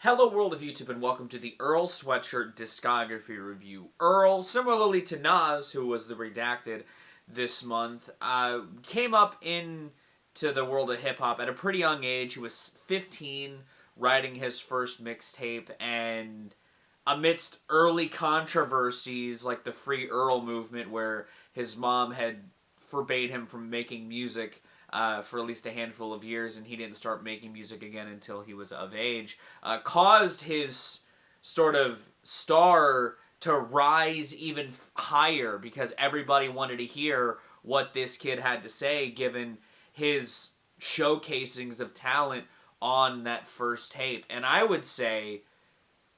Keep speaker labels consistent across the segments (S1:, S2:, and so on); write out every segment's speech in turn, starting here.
S1: Hello world of YouTube and welcome to the Earl Sweatshirt Discography Review. Earl, similarly to Nas, who was the redacted this month, came up into the world of hip-hop at a pretty young age. He was 15, writing his first mixtape, and amidst early controversies like the Free Earl movement, where his mom had forbade him from making music for at least a handful of years, and he didn't start making music again until he was of age, caused his sort of star to rise even higher because everybody wanted to hear what this kid had to say given his showcasings of talent on that first tape. And I would say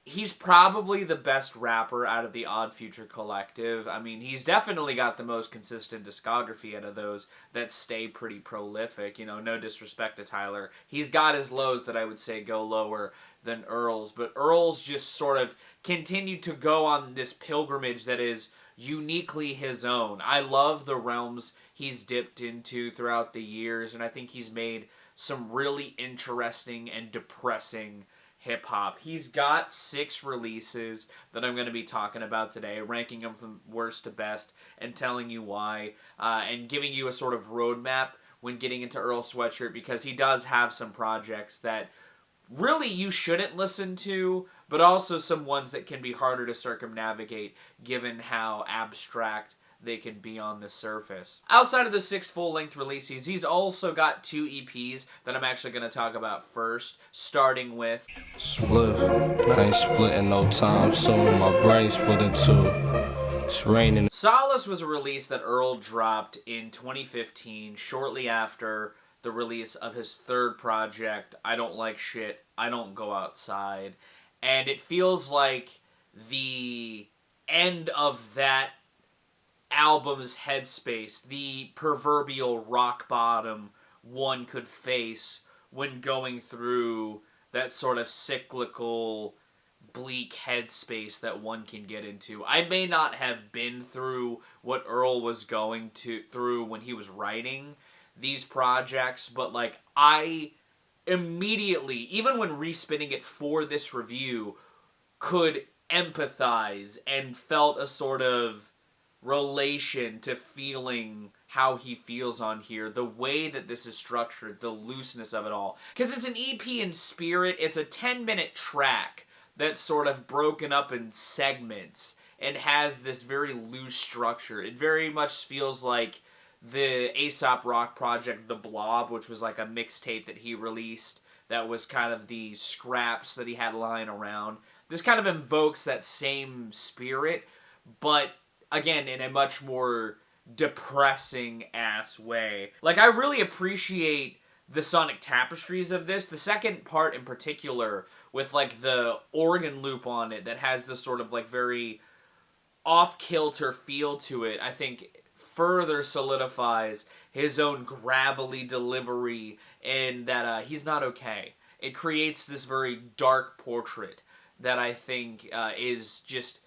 S1: he's probably the best rapper out of the Odd Future collective. I mean, he's definitely got the most consistent discography out of those that stay pretty prolific. You know, no disrespect to Tyler. He's got his lows that I would say go lower than Earl's, but Earl's just sort of continued to go on this pilgrimage that is uniquely his own. I love the realms he's dipped into throughout the years, and I think he's made some really interesting and depressing hip-hop. He's got 6 releases that I'm going to be talking about today, ranking them from worst to best and telling you why, and giving you a sort of roadmap when getting into Earl Sweatshirt, because he does have some projects that really you shouldn't listen to, but also some ones that can be harder to circumnavigate given how abstract they can be on the surface. Outside of the 6 full-length releases, he's also got 2 EPs that I'm actually going to talk about first, starting with
S2: Split. I ain't splitting no time soon. My brain split in two. It's raining.
S1: Solace was a release that Earl dropped in 2015, shortly after the release of his third project, I Don't Like Shit, I Don't Go Outside. And it feels like the end of that album's headspace, the proverbial rock bottom one could face when going through that sort of cyclical, bleak headspace that one can get into. I may not have been through what Earl was going through when he was writing these projects, but like I immediately, even when respinning it for this review, could empathize and felt a sort of relation to feeling how he feels on here, the way that this is structured, the looseness of it all. Because it's an EP in spirit, it's a 10-minute track that's sort of broken up in segments and has this very loose structure. It very much feels like the Aesop Rock project, The Blob, which was like a mixtape that he released that was kind of the scraps that he had lying around. This kind of invokes that same spirit, but again, in a much more depressing-ass way. Like, I really appreciate the sonic tapestries of this. The second part in particular, with, like, the organ loop on it that has this sort of, like, very off-kilter feel to it, I think further solidifies his own gravelly delivery and that he's not okay. It creates this very dark portrait that I think is just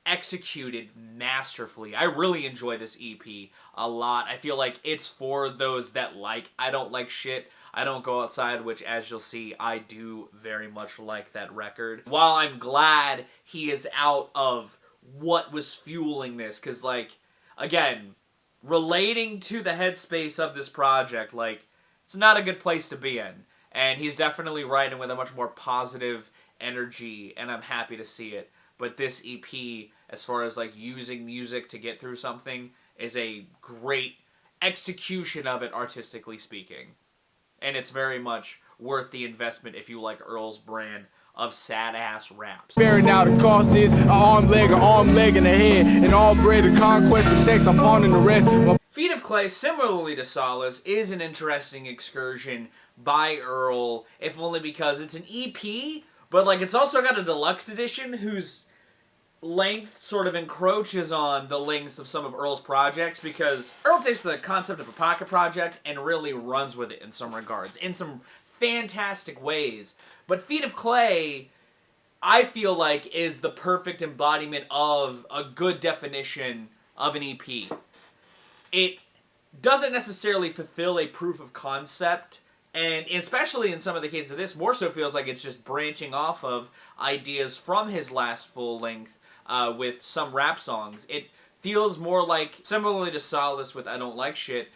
S1: executed masterfully. I really enjoy this EP a lot. I feel like it's for those that like I Don't Like Shit, I Don't Go Outside, which, as you'll see, I do very much like that record. While I'm glad he is out of what was fueling this, because, like, again, relating to the headspace of this project, like, it's not a good place to be in. And he's definitely writing with a much more positive energy, and I'm happy to see it. But this EP, as far as like using music to get through something, is a great execution of it, artistically speaking. And it's very much worth the investment if you like Earl's brand of sad-ass raps.
S3: Sparing out the cost is an arm, leg in the head, and all greater conquest and text, I'm pawning the rest.
S1: Feet of Clay, similarly to Solace, is an interesting excursion by Earl, if only because it's an EP, but like it's also got a deluxe edition whose length sort of encroaches on the lengths of some of Earl's projects, because Earl takes the concept of a pocket project and really runs with it in some regards, in some fantastic ways. But Feet of Clay, I feel like, is the perfect embodiment of a good definition of an EP. It doesn't necessarily fulfill a proof of concept And especially in some of the cases of this, more so feels like it's just branching off of ideas from his last full length with some rap songs. It feels more like, similarly to Solace with I Don't Like Shit,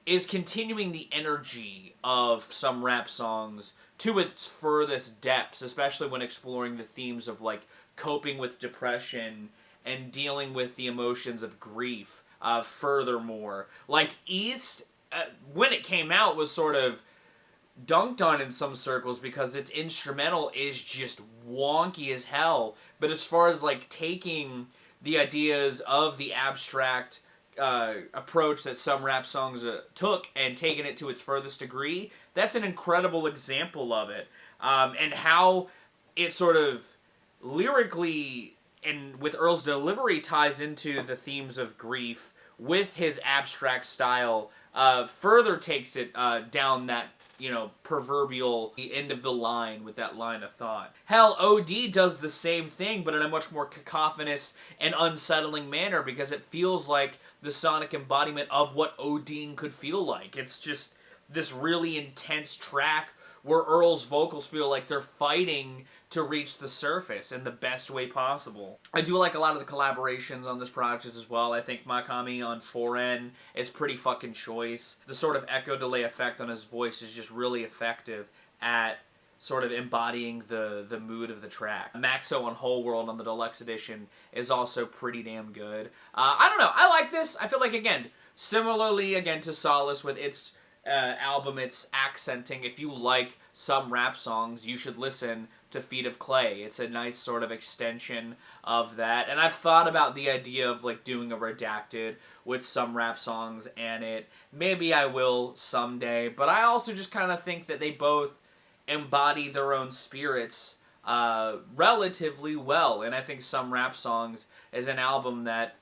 S1: is continuing the energy of some rap songs to its furthest depths, especially when exploring the themes of like coping with depression and dealing with the emotions of grief. Furthermore, like East, when it came out, was sort of dunked on in some circles because its instrumental is just wonky as hell. But as far as like taking the ideas of the abstract approach that some rap songs took and taking it to its furthest degree, that's an incredible example of it. And how it sort of lyrically and with Earl's delivery ties into the themes of grief with his abstract style, further takes it down that, proverbial end of the line with that line of thought. Hell, OD does the same thing, but in a much more cacophonous and unsettling manner, because it feels like the sonic embodiment of what ODing could feel like. It's just this really intense track where Earl's vocals feel like they're fighting to reach the surface in the best way possible. I do like a lot of the collaborations on this project as well. I think Makami on 4N is pretty fucking choice. The sort of echo delay effect on his voice is just really effective at sort of embodying the mood of the track. Maxo on Whole World on the deluxe edition is also pretty damn good. I don't know, I like this. I feel like, again, similarly again to Solace with its album, its accenting, if you like some rap songs, you should listen to Feet of Clay. It's a nice sort of extension of that. And I've thought about the idea of like doing a redacted with some rap songs and it. Maybe I will someday, but I also just kind of think that they both embody their own spirits relatively well. And I think Some Rap Songs is an album that,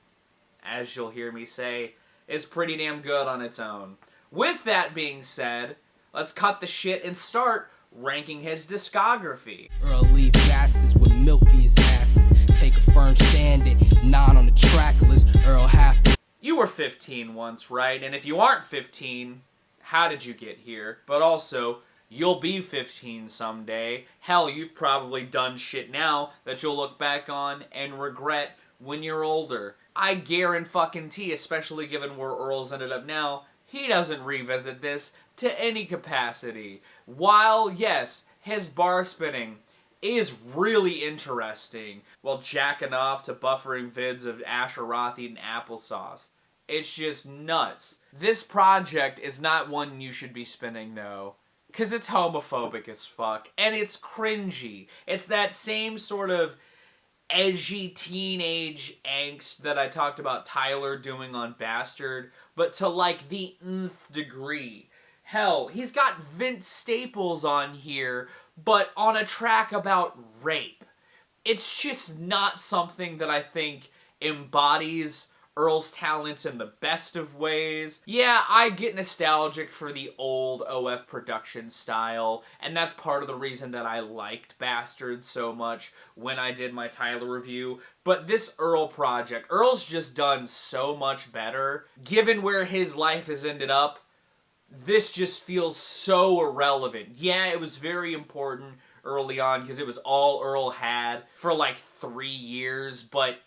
S1: as you'll hear me say, is pretty damn good on its own. With that being said, let's cut the shit and start ranking his discography.
S4: Earl leave gases with milkiest asses. Take a firm stand at 9 on the track list. Earl have to.
S1: You were 15 once, right? And if you aren't 15, how did you get here? But also, you'll be 15 someday. Hell, you've probably done shit now that you'll look back on and regret when you're older. I guarantee, especially given where Earl's ended up now, he doesn't revisit this to any capacity. While, yes, his bar spinning is really interesting while jacking off to buffering vids of Asher Roth eating applesauce. It's just nuts. This project is not one you should be spinning, though, because it's homophobic as fuck, and it's cringy. It's that same sort of edgy teenage angst that I talked about Tyler doing on Bastard, but to like the nth degree. Hell, he's got Vince Staples on here, but on a track about rape. It's just not something that I think embodies Earl's talents in the best of ways. Yeah, I get nostalgic for the old OF production style, and that's part of the reason that I liked Bastard so much when I did my Tyler review. But this Earl project, Earl's just done so much better. Given where his life has ended up, this just feels so irrelevant. Yeah, it was very important early on because it was all Earl had for like 3 years, but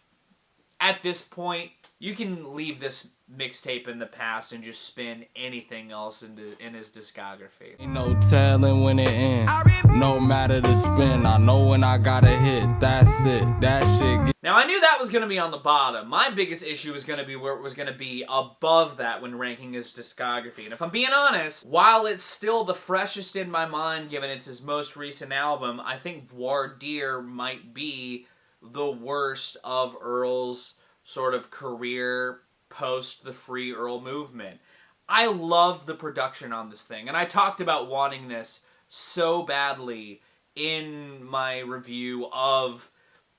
S1: at this point, you can leave this mixtape in the past and just spin anything else in his discography.
S2: Ain't no telling when it ends. No matter the spin, I know when I gotta hit. That's it. That shit.
S1: Now, I knew that was going to be on the bottom. My biggest issue was going to be where it was going to be above that when ranking his discography. And if I'm being honest, while it's still the freshest in my mind, given it's his most recent album, I think Voir Dire might be the worst of Earl's sort of career post the Free Earl movement. I love the production on this thing, and I talked about wanting this so badly in my review of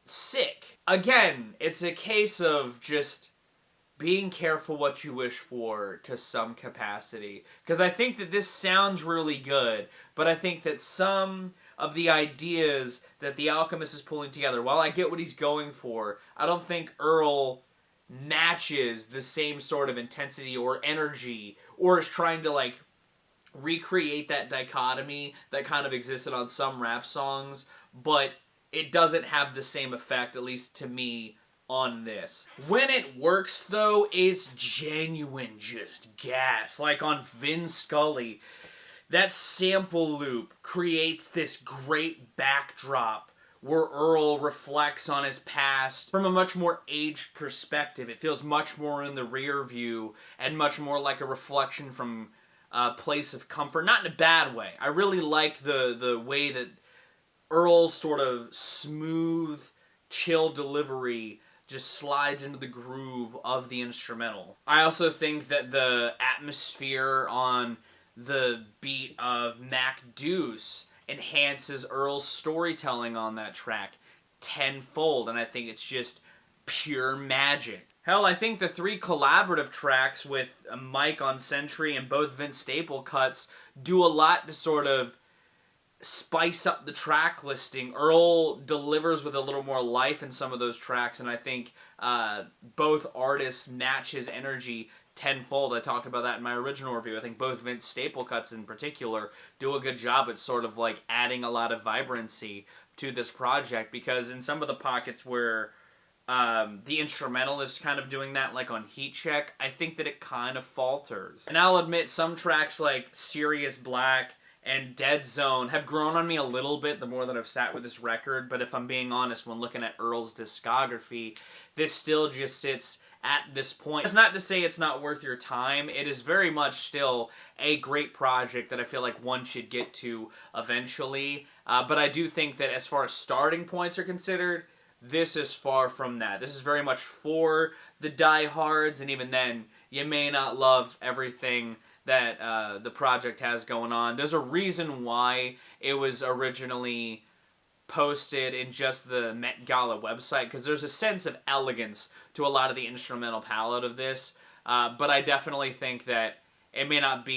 S1: Sick. Again, it's a case of just being careful what you wish for to some capacity, because I think that this sounds really good, but I think that some of the ideas that The Alchemist is pulling together, while I get what he's going for, I don't think Earl matches the same sort of intensity or energy, or is trying to, like, recreate that dichotomy that kind of existed on some rap songs, but it doesn't have the same effect, at least to me, on this. When it works, though, it's genuine just gas. Like on Vin Scully, that sample loop creates this great backdrop where Earl reflects on his past from a much more aged perspective. It feels much more in the rear view and much more like a reflection from a place of comfort. Not in a bad way. I really like the way that Earl's sort of smooth, chill delivery just slides into the groove of the instrumental. I also think that the atmosphere on the beat of Mac Deuce enhances Earl's storytelling on that track tenfold, and I think it's just pure magic. Hell, I think the 3 collaborative tracks with Mike on Century and both Vince Staple cuts do a lot to sort of spice up the track listing. Earl delivers with a little more life in some of those tracks, and I think both artists match his energy tenfold. I talked about that in my original review. I think both Vince Staple cuts in particular do a good job at sort of like adding a lot of vibrancy to this project, because in some of the pockets where the instrumental is kind of doing that, like on Heat Check, I think that it kind of falters. And I'll admit, some tracks like Sirius Black and Dead Zone have grown on me a little bit the more that I've sat with this record, but if I'm being honest, when looking at Earl's discography, this still just sits at this point. It's not to say it's not worth your time. It is very much still a great project that I feel like one should get to eventually, but I do think that as far as starting points are considered, this is far from that. This is very much for the diehards, and even then, you may not love everything that the project has going on. There's a reason why it was originally posted in just the Met Gala website, because there's a sense of elegance to a lot of the instrumental palette of this, but I definitely think that it may not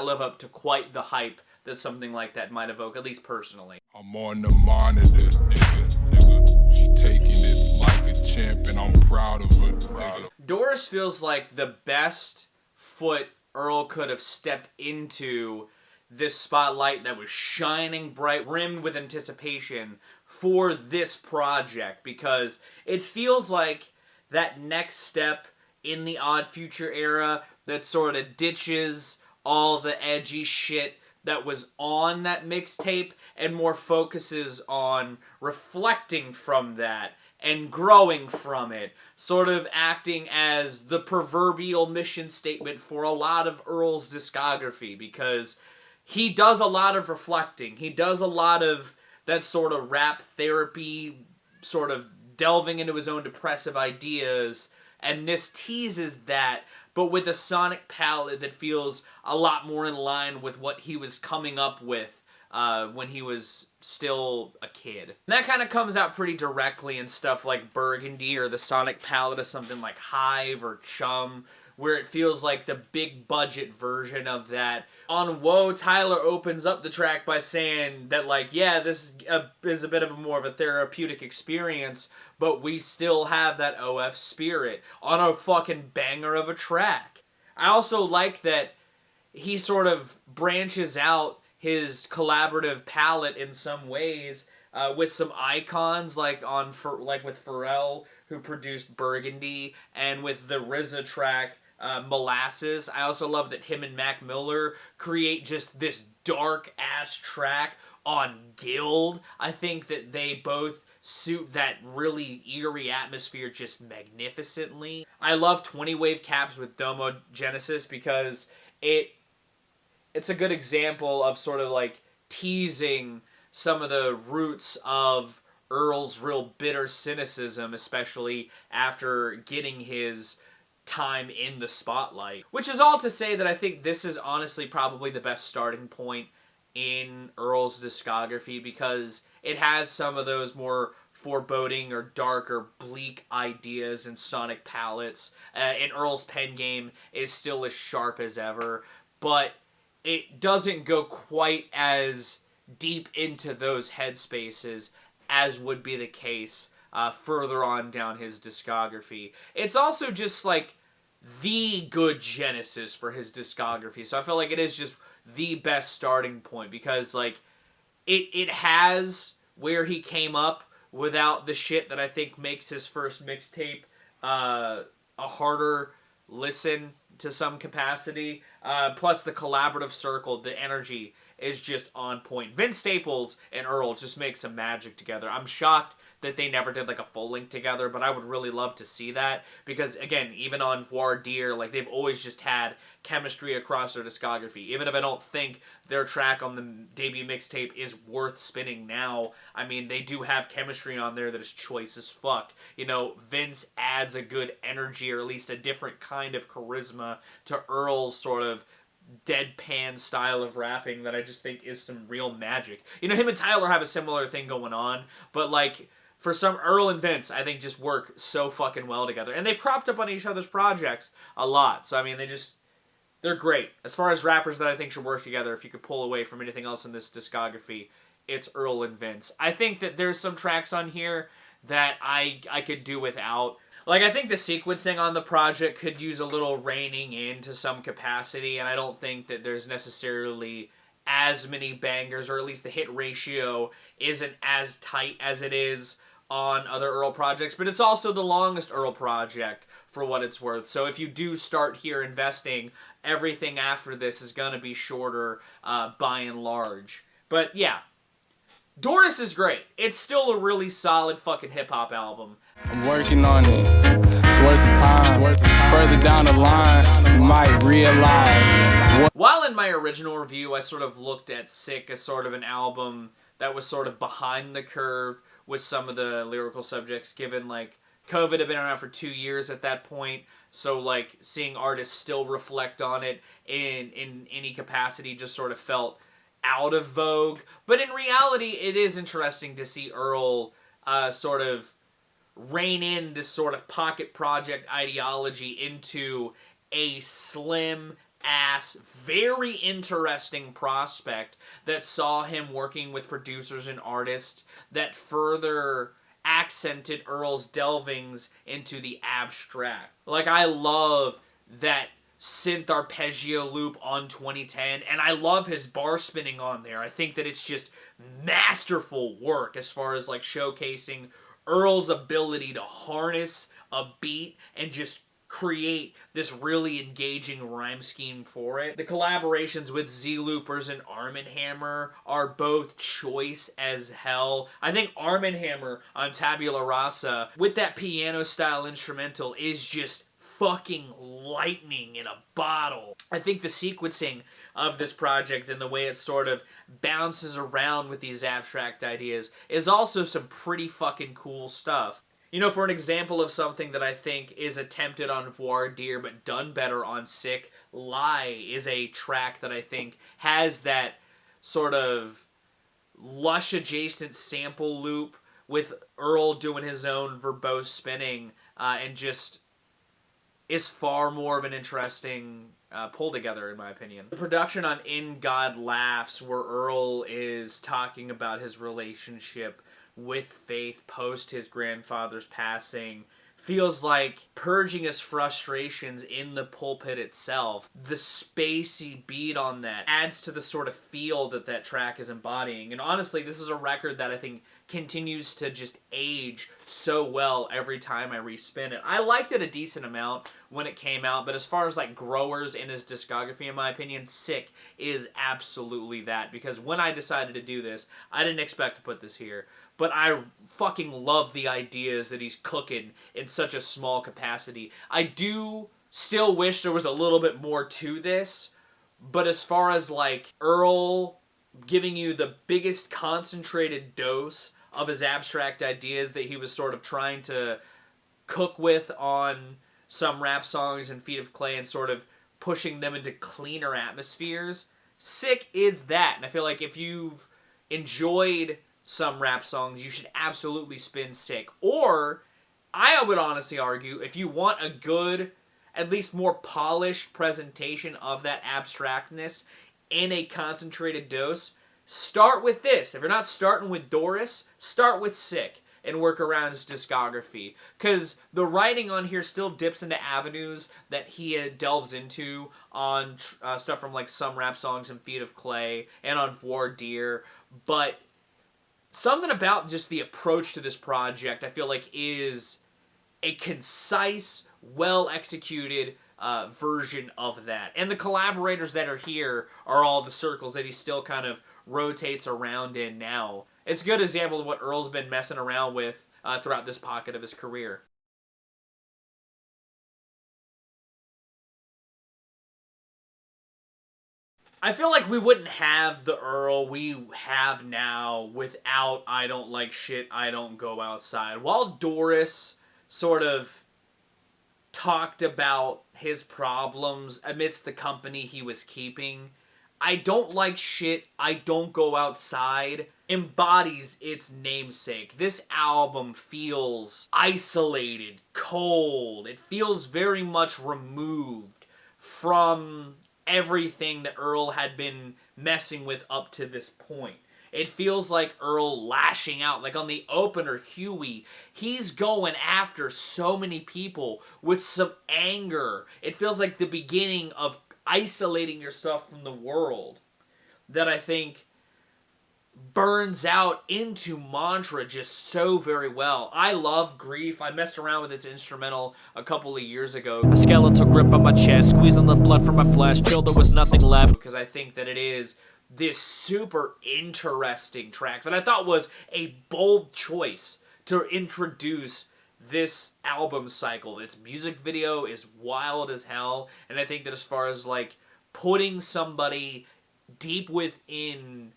S1: live up to quite the hype that something like that might evoke, at least personally.
S3: I'm on the monitor, nigga. She taking it like a champ, and I'm proud of her, nigga.
S1: Doris feels like the best foot Earl could have stepped into this spotlight that was shining bright, rimmed with anticipation for this project, because it feels like that next step in the Odd Future era that sort of ditches all the edgy shit that was on that mixtape and more focuses on reflecting from that and growing from it, sort of acting as the proverbial mission statement for a lot of Earl's discography, because he does a lot of reflecting. He does a lot of that sort of rap therapy, sort of delving into his own depressive ideas, and this teases that, but with a sonic palette that feels a lot more in line with what he was coming up with when he was still a kid. And that kind of comes out pretty directly in stuff like Burgundy, or the sonic palette of something like Hive or Chum, where it feels like the big budget version of that. On Whoa, Tyler opens up the track by saying that, like, yeah, this is a bit of more of a therapeutic experience, but we still have that OF spirit on a fucking banger of a track. I also like that he sort of branches out his collaborative palette in some ways, with some icons like with Pharrell, who produced Burgundy, and with the RZA track Molasses. I also love that him and Mac Miller create just this dark ass track on Guild. I think that they both suit that really eerie atmosphere just magnificently. I love 20 Wave Caps with Domo Genesis because it's a good example of sort of like teasing some of the roots of Earl's real bitter cynicism, especially after getting his time in the spotlight. Which is all to say that I think this is honestly probably the best starting point in Earl's discography, because it has some of those more foreboding or darker, bleak ideas and sonic palettes. And Earl's pen game is still as sharp as ever, but it doesn't go quite as deep into those headspaces as would be the case further on down his discography. It's also just like the good genesis for his discography, so I feel like it is just the best starting point, because like it has where he came up without the shit that I think makes his first mixtape a harder listen to some capacity. Plus the collaborative circle, the energy is just on point. Vince Staples and Earl just make some magic together. I'm shocked that they never did like a full length together, but I would really love to see that, because again, even on Voir Dire, like they've always just had chemistry across their discography. Even if I don't think their track on the debut mixtape is worth spinning now, I mean, they do have chemistry on there that is choice as fuck. You know, Vince adds a good energy, or at least a different kind of charisma to Earl's sort of deadpan style of rapping that I just think is some real magic. You know, him and Tyler have a similar thing going on, but like, for some, Earl and Vince, I think, just work so fucking well together. And they've cropped up on each other's projects a lot. So, I mean, they're great. As far as rappers that I think should work together, if you could pull away from anything else in this discography, it's Earl and Vince. I think that there's some tracks on here that I could do without. Like, I think the sequencing on the project could use a little reining in to some capacity, and I don't think that there's necessarily as many bangers, or at least the hit ratio isn't as tight as it is on other Earl projects, but it's also the longest Earl project for what it's worth. So if you do start here investing, everything after this is going to be shorter by and large. But yeah, Doris is great. It's still a really solid fucking hip-hop album.
S2: I'm working on it. It's worth the time. Further down the line, you might realize.
S1: While in my original review, I sort of looked at Sick as sort of an album that was sort of behind the curve with some of the lyrical subjects, given like COVID had been around for 2 years at that point, so like seeing artists still reflect on it in any capacity just sort of felt out of vogue. But in reality, it is interesting to see Earl sort of rein in this sort of pocket project ideology into a slim ass, very interesting prospect that saw him working with producers and artists that further accented Earl's delvings into the abstract. Like, I love that synth arpeggio loop on 2010, and I love his bar spinning on there. I think that it's just masterful work as far as like showcasing Earl's ability to harness a beat and just create this really engaging rhyme scheme for it. The collaborations with Z-Loopers and Arm & Hammer are both choice as hell. I think Arm & Hammer on Tabula Rasa, with that piano-style instrumental, is just fucking lightning in a bottle. I think the sequencing of this project and the way it sort of bounces around with these abstract ideas is also some pretty fucking cool stuff. You know, for an example of something that I think is attempted on Voir Dire but done better on Sick, Lie is a track that I think has that sort of lush adjacent sample loop with Earl doing his own verbose spinning and just is far more of an interesting pull together, in my opinion. The production on In God Laughs, where Earl is talking about his relationship with Faith post his grandfather's passing, feels like purging his frustrations in the pulpit itself. The spacey beat on that adds to the sort of feel that that track is embodying. And honestly, this is a record that I think continues to just age so well every time I respin it. I liked it a decent amount when it came out, but as far as like growers in his discography, in my opinion, Sick is absolutely that. Because when I decided to do this, I didn't expect to put this here. But I fucking love the ideas that he's cooking in such a small capacity. I do still wish there was a little bit more to this, but as far as like Earl giving you the biggest concentrated dose of his abstract ideas that he was sort of trying to cook with on some rap songs and Feet of Clay and sort of pushing them into cleaner atmospheres, Sick is that. And I feel like if you've enjoyed some rap songs, you should absolutely spin Sick. Or, I would honestly argue, if you want a good, at least more polished presentation of that abstractness in a concentrated dose, start with this. If you're not starting with Doris, start with Sick. and work around his discography. Because the writing on here still dips into avenues that he delves into on stuff from like Some Rap Songs and Feet of Clay and on Voir Dire. But something about just the approach to this project I feel like is a concise, well-executed version of that. And the collaborators that are here are all the circles that he still kind of rotates around in now. It's a good example of what Earl's been messing around with throughout this pocket of his career. I feel like we wouldn't have the Earl we have now without I Don't Like Shit, I Don't Go Outside. While Doris sort of talked about his problems amidst the company he was keeping, I Don't Like Shit, I Don't Go Outside embodies its namesake. This album feels isolated, cold. It feels very much removed from everything that Earl had been messing with up to this point. It feels like Earl lashing out. Like on the opener, Huey, he's going after so many people with some anger. It feels like the beginning of isolating yourself from the world that I think burns out into Mantra just so very well. I love Grief. I messed around with its instrumental a couple of years ago. A skeletal grip on my chest, squeezing the blood from my flesh till there was nothing left. Because I think that it is this super interesting track that I thought was a bold choice to introduce this album cycle. Its music video is wild as hell, and I think that as far as like putting somebody deep within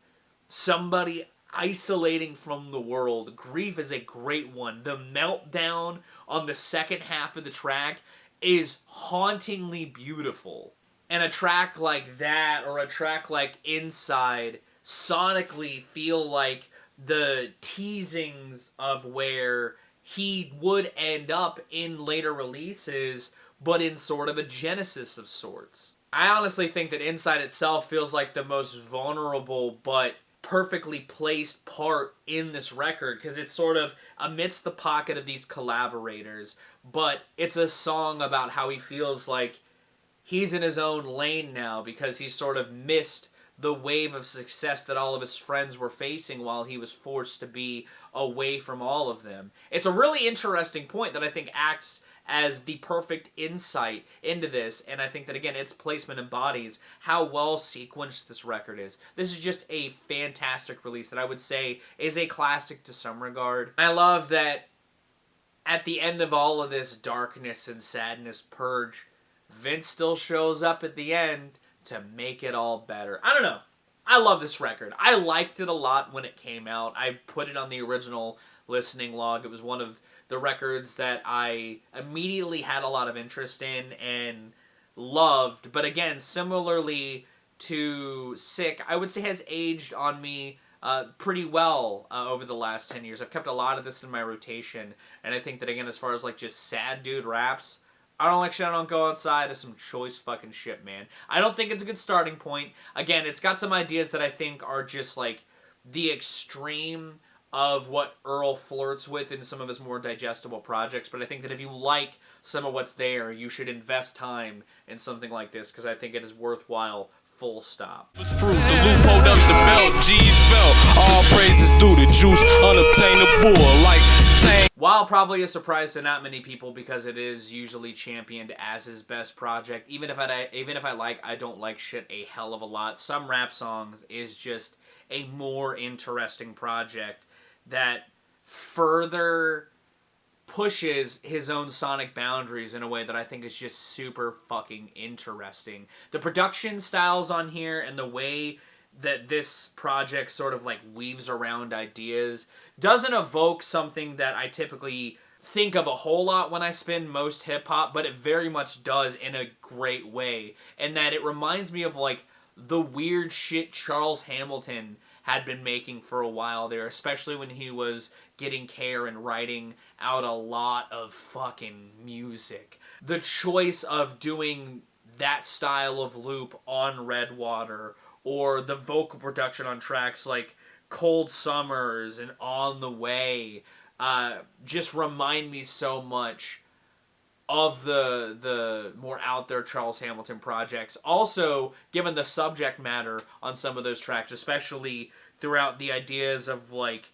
S1: somebody isolating from the world, Grief is a great one. The meltdown on the second half of the track is hauntingly beautiful. And a track like that, or a track like Inside, sonically feel like the teasings of where he would end up in later releases, but in sort of a genesis of sorts. I honestly think that Inside itself feels like the most vulnerable, but perfectly placed part in this record, because it's sort of amidst the pocket of these collaborators, but it's a song about how he feels like he's in his own lane now because he's sort of missed the wave of success that all of his friends were facing while he was forced to be away from all of them. It's a really interesting point that I think acts as the perfect insight into this, and I think that, again, its placement embodies how well sequenced this record is. This is just a fantastic release that I would say is a classic to some regard. I love that at the end of all of this darkness and sadness purge, Vince still shows up at the end to make it all better. I don't know. I love this record. I liked it a lot when it came out. I put it on the original listening log. It was one of the records that I immediately had a lot of interest in and loved. But again, similarly to Sick, I would say has aged on me pretty well over the last 10 years. I've kept a lot of this in my rotation. And I think that, again, as far as like just sad dude raps, I Don't Like Shit, I Don't Go Outside is some choice fucking shit, man. I don't think it's a good starting point. Again, it's got some ideas that I think are just like the extreme of what Earl flirts with in some of his more digestible projects, but I think that if you like some of what's there, you should invest time in something like this, because I think it is worthwhile, full stop.
S2: It's fruit, the loophole up the belt, G's felt. All praises due the juice, unobtainable, like Tang.
S1: While probably a surprise to not many people, because it is usually championed as his best project, even if I like I Don't Like Shit a hell of a lot, Some Rap Songs is just a more interesting project that further pushes his own sonic boundaries in a way that I think is just super fucking interesting. The production styles on here and the way that this project sort of like weaves around ideas doesn't evoke something that I typically think of a whole lot when I spin most hip-hop, but it very much does in a great way. And that it reminds me of like the weird shit Charles Hamilton had been making for a while there, especially when he was getting care and writing out a lot of fucking music. The choice of doing that style of loop on Redwater, or the vocal production on tracks like Cold Summers and On the Way, just remind me so much of the more out there Charles Hamilton projects. Also, given the subject matter on some of those tracks, especially throughout the ideas of like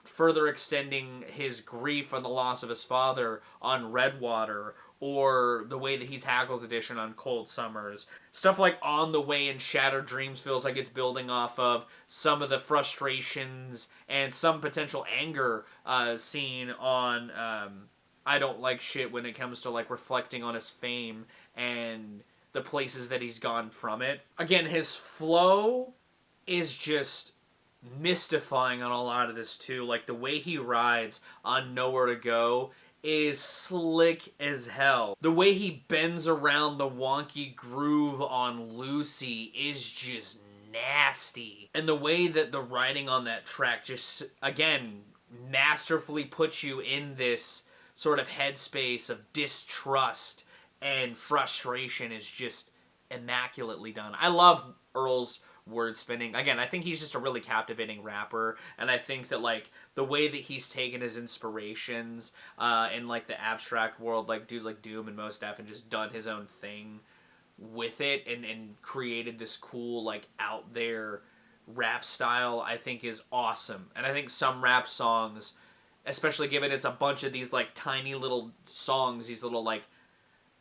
S1: further extending his grief on the loss of his father on Redwater, or the way that he tackles Edition on Cold Summers. Stuff like On the Way and Shattered Dreams feels like it's building off of some of the frustrations and some potential anger seen on I Don't Like Shit when it comes to like reflecting on his fame and the places that he's gone from it. Again, his flow is just mystifying on a lot of this too. Like the way he rides on Nowhere to Go is slick as hell. The way he bends around the wonky groove on Lucy is just nasty. And the way that the writing on that track just, again, masterfully puts you in this sort of headspace of distrust and frustration is just immaculately done. I love Earl's word spinning. Again, I think he's just a really captivating rapper, and I think that like the way that he's taken his inspirations in like the abstract world, like dudes like Doom and Mos Def, and just done his own thing with it and created this cool like out there rap style, I think is awesome. And I think some rap songs, especially given it's a bunch of these like tiny little songs, these little like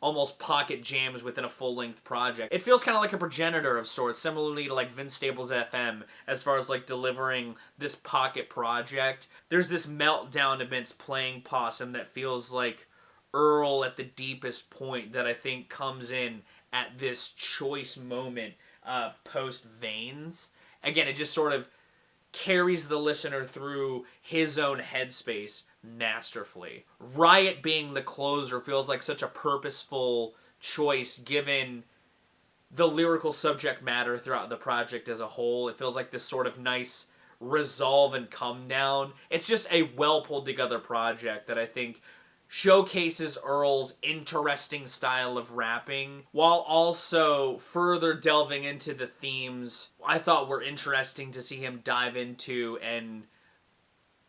S1: almost pocket jams within a full-length project, it feels kind of like a progenitor of sorts, similarly to like Vince Staples' FM, as far as like delivering this pocket project. There's this meltdown amidst playing Possum that feels like Earl at the deepest point, that I think comes in at this choice moment post Veins. Again, it just sort of carries the listener through his own headspace masterfully. Riot being the closer feels like such a purposeful choice given the lyrical subject matter throughout the project as a whole. It feels like this sort of nice resolve and come down. It's just a well pulled together project that I think showcases Earl's interesting style of rapping, while also further delving into the themes I thought were interesting to see him dive into and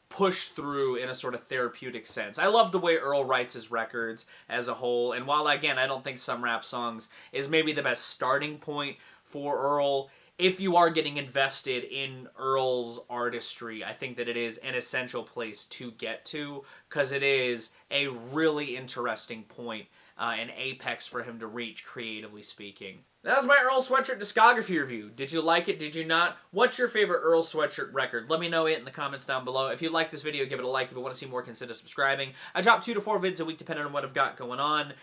S1: push through in a sort of therapeutic sense. I love the way Earl writes his records as a whole, and while again I don't think Some Rap Songs is maybe the best starting point for Earl, if you are getting invested in Earl's artistry, I think that it is an essential place to get to, because it is a really interesting point, an apex for him to reach, creatively speaking. That was my Earl Sweatshirt discography review. Did you like it? Did you not? What's your favorite Earl Sweatshirt record? Let me know it in the comments down below. If you like this video, give it a like. If you want to see more, consider subscribing. I drop 2 to 4 vids a week depending on what I've got going on.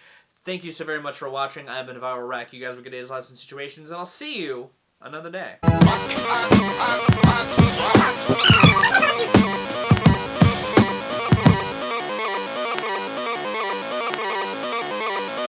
S1: Thank you so very much for watching. I've been Viral Rack. You guys have a good days, lives, and situations, and I'll see you another day.